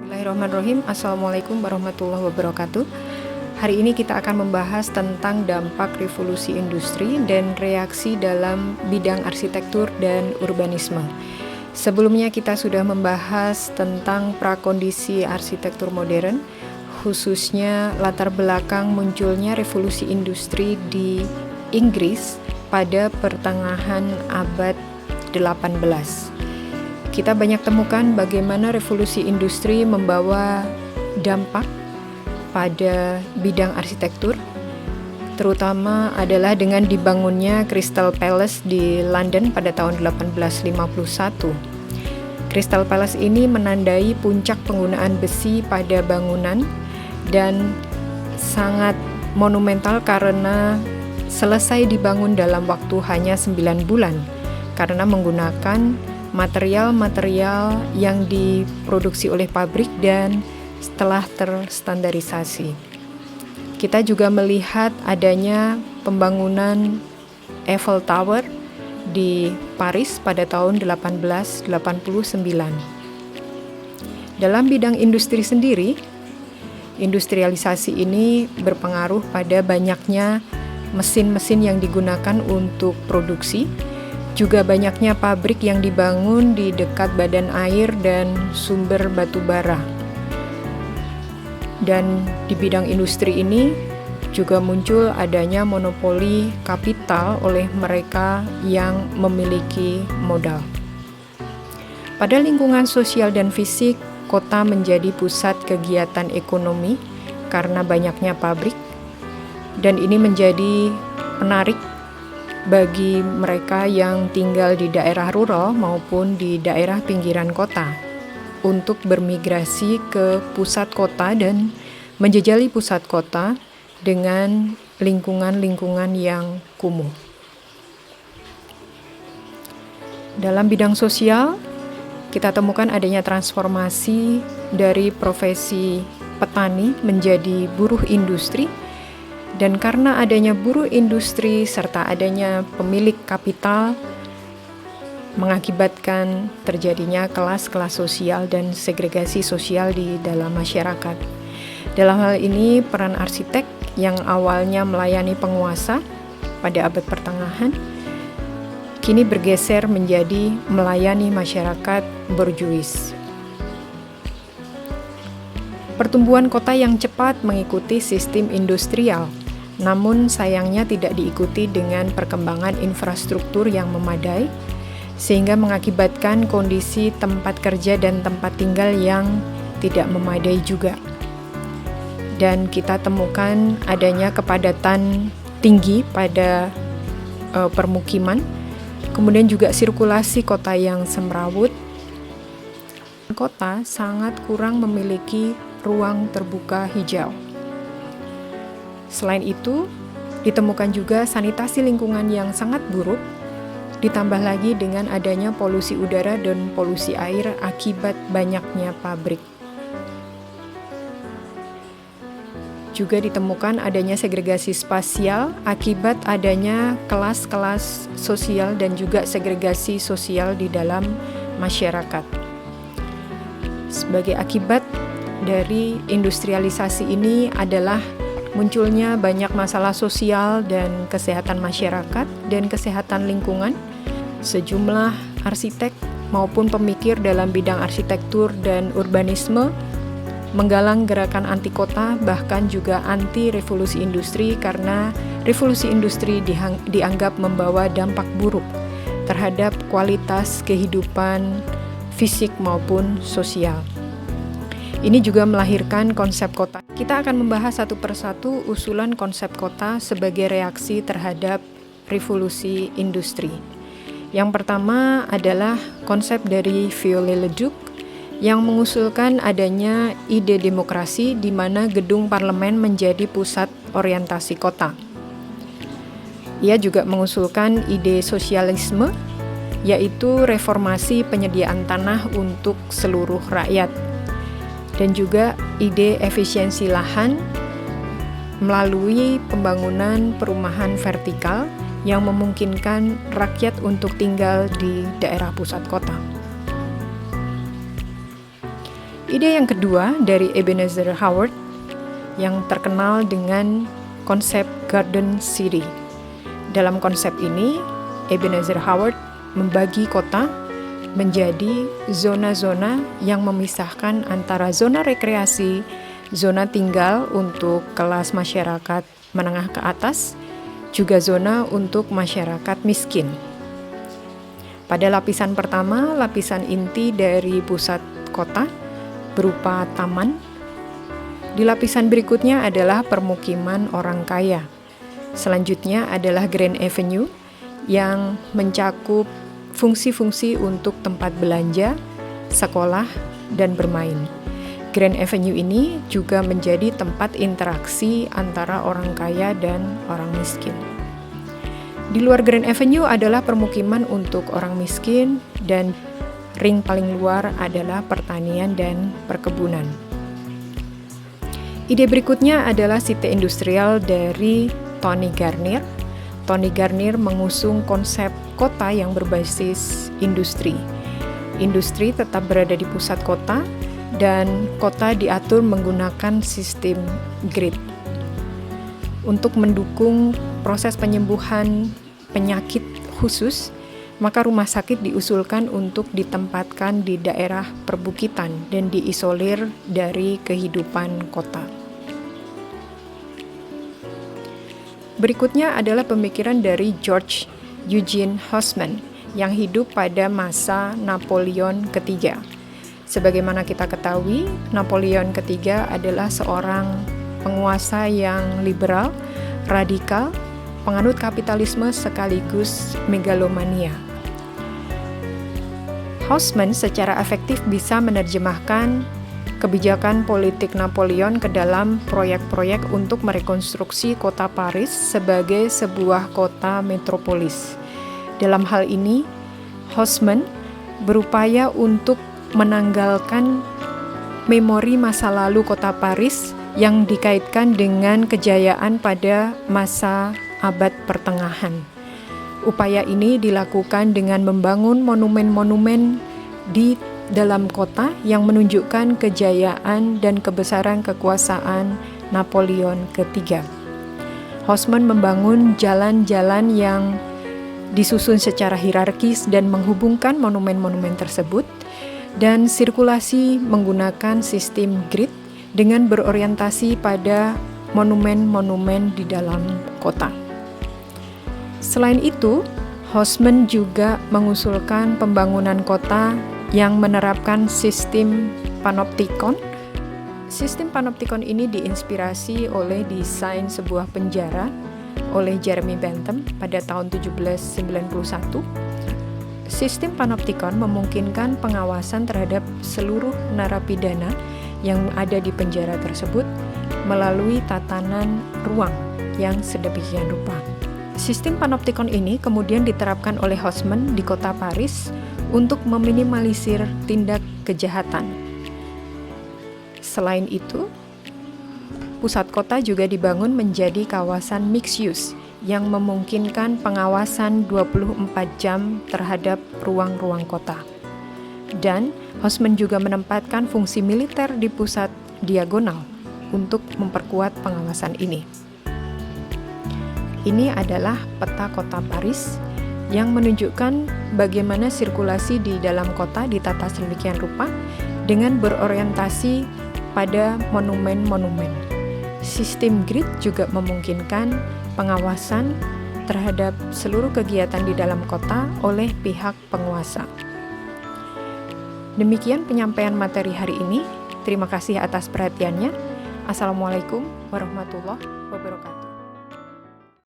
Bismillahirrahmanirrahim. Assalamualaikum warahmatullahi wabarakatuh. Hari ini kita akan membahas tentang dampak revolusi industri dan reaksi dalam bidang arsitektur dan urbanisme. Sebelumnya kita sudah membahas tentang prakondisi arsitektur modern, khususnya latar belakang munculnya revolusi industri di Inggris pada pertengahan abad 18. Kita banyak temukan bagaimana revolusi industri membawa dampak pada bidang arsitektur, terutama adalah dengan dibangunnya Crystal Palace di London pada tahun 1851. Crystal Palace ini menandai puncak penggunaan besi pada bangunan dan sangat monumental karena selesai dibangun dalam waktu hanya 9 bulan karena menggunakan material-material yang diproduksi oleh pabrik dan telah terstandarisasi. Kita juga melihat adanya pembangunan Eiffel Tower di Paris pada tahun 1889. Dalam bidang industri sendiri, industrialisasi ini berpengaruh pada banyaknya mesin-mesin yang digunakan untuk produksi, juga banyaknya pabrik yang dibangun di dekat badan air dan sumber batu bara. Dan di bidang industri ini juga muncul adanya monopoli kapital oleh mereka yang memiliki modal. Pada lingkungan sosial dan fisik, kota menjadi pusat kegiatan ekonomi karena banyaknya pabrik, dan ini menjadi penarik bagi mereka yang tinggal di daerah rural maupun di daerah pinggiran kota untuk bermigrasi ke pusat kota dan menjejali pusat kota dengan lingkungan-lingkungan yang kumuh. Dalam bidang sosial, kita temukan adanya transformasi dari profesi petani menjadi buruh industri. Dan karena adanya buruh industri serta adanya pemilik kapital mengakibatkan terjadinya kelas-kelas sosial dan segregasi sosial di dalam masyarakat. Dalam hal ini peran arsitek yang awalnya melayani penguasa pada abad pertengahan kini bergeser menjadi melayani masyarakat borjuis. Pertumbuhan kota yang cepat mengikuti sistem industrial, namun sayangnya tidak diikuti dengan perkembangan infrastruktur yang memadai, sehingga mengakibatkan kondisi tempat kerja dan tempat tinggal yang tidak memadai juga. Dan kita temukan adanya kepadatan tinggi pada permukiman, kemudian juga sirkulasi kota yang semrawut. Kota sangat kurang memiliki ruang terbuka hijau. Selain itu, ditemukan juga sanitasi lingkungan yang sangat buruk, ditambah lagi dengan adanya polusi udara dan polusi air akibat banyaknya pabrik. Juga ditemukan adanya segregasi spasial akibat adanya kelas-kelas sosial dan juga segregasi sosial di dalam masyarakat. Sebagai akibat dari industrialisasi ini adalah munculnya banyak masalah sosial dan kesehatan masyarakat dan kesehatan lingkungan. Sejumlah arsitek maupun pemikir dalam bidang arsitektur dan urbanisme menggalang gerakan anti kota, bahkan juga anti revolusi industri karena revolusi industri dianggap membawa dampak buruk terhadap kualitas kehidupan fisik maupun sosial. Ini juga melahirkan konsep kota. Kita akan membahas satu persatu usulan konsep kota sebagai reaksi terhadap revolusi industri. Yang pertama adalah konsep dari Viollet-le-Duc yang mengusulkan adanya ide demokrasi di mana gedung parlemen menjadi pusat orientasi kota. Ia juga mengusulkan ide sosialisme, yaitu reformasi penyediaan tanah untuk seluruh rakyat. Dan juga ide efisiensi lahan melalui pembangunan perumahan vertikal yang memungkinkan rakyat untuk tinggal di daerah pusat kota. Ide yang kedua dari Ebenezer Howard yang terkenal dengan konsep Garden City. Dalam konsep ini, Ebenezer Howard membagi kota menjadi zona-zona yang memisahkan antara zona rekreasi, zona tinggal untuk kelas masyarakat menengah ke atas, juga zona untuk masyarakat miskin. Pada lapisan pertama, lapisan inti dari pusat kota berupa taman. Di lapisan berikutnya adalah permukiman orang kaya. Selanjutnya adalah Grand Avenue yang mencakup fungsi-fungsi untuk tempat belanja, sekolah, dan bermain. Grand Avenue ini juga menjadi tempat interaksi antara orang kaya dan orang miskin. Di luar Grand Avenue adalah permukiman untuk orang miskin dan ring paling luar adalah pertanian dan perkebunan. Ide berikutnya adalah City Industrial dari Tony Garnier. Tony Garnier mengusung konsep kota yang berbasis industri. Industri tetap berada di pusat kota dan kota diatur menggunakan sistem grid. Untuk mendukung proses penyembuhan penyakit khusus, maka rumah sakit diusulkan untuk ditempatkan di daerah perbukitan dan diisolir dari kehidupan kota. Berikutnya adalah pemikiran dari George Eugene Haussmann yang hidup pada masa Napoleon III. Sebagaimana kita ketahui, Napoleon III adalah seorang penguasa yang liberal, radikal, penganut kapitalisme sekaligus megalomania. Haussmann secara efektif bisa menerjemahkan kebijakan politik Napoleon ke dalam proyek-proyek untuk merekonstruksi kota Paris sebagai sebuah kota metropolis. Dalam hal ini, Haussmann berupaya untuk menanggalkan memori masa lalu kota Paris yang dikaitkan dengan kejayaan pada masa abad pertengahan. Upaya ini dilakukan dengan membangun monumen-monumen di dalam kota yang menunjukkan kejayaan dan kebesaran kekuasaan Napoleon III. Haussmann membangun jalan-jalan yang disusun secara hierarkis dan menghubungkan monumen-monumen tersebut, dan sirkulasi menggunakan sistem grid dengan berorientasi pada monumen-monumen di dalam kota. Selain itu, Haussmann juga mengusulkan pembangunan kota yang menerapkan sistem panoptikon. Sistem panoptikon ini diinspirasi oleh desain sebuah penjara oleh Jeremy Bentham pada tahun 1791. Sistem panoptikon memungkinkan pengawasan terhadap seluruh narapidana yang ada di penjara tersebut melalui tatanan ruang yang sedemikian rupa. Sistem panoptikon ini kemudian diterapkan oleh Haussmann di kota Paris untuk meminimalisir tindak kejahatan. Selain itu, pusat kota juga dibangun menjadi kawasan mixed use yang memungkinkan pengawasan 24 jam terhadap ruang-ruang kota. Dan Haussmann juga menempatkan fungsi militer di pusat diagonal untuk memperkuat pengawasan ini. Ini adalah peta kota Paris yang menunjukkan bagaimana sirkulasi di dalam kota ditata sedemikian rupa dengan berorientasi pada monumen-monumen. Sistem grid juga memungkinkan pengawasan terhadap seluruh kegiatan di dalam kota oleh pihak penguasa. Demikian penyampaian materi hari ini. Terima kasih atas perhatiannya. Assalamualaikum warahmatullahi wabarakatuh.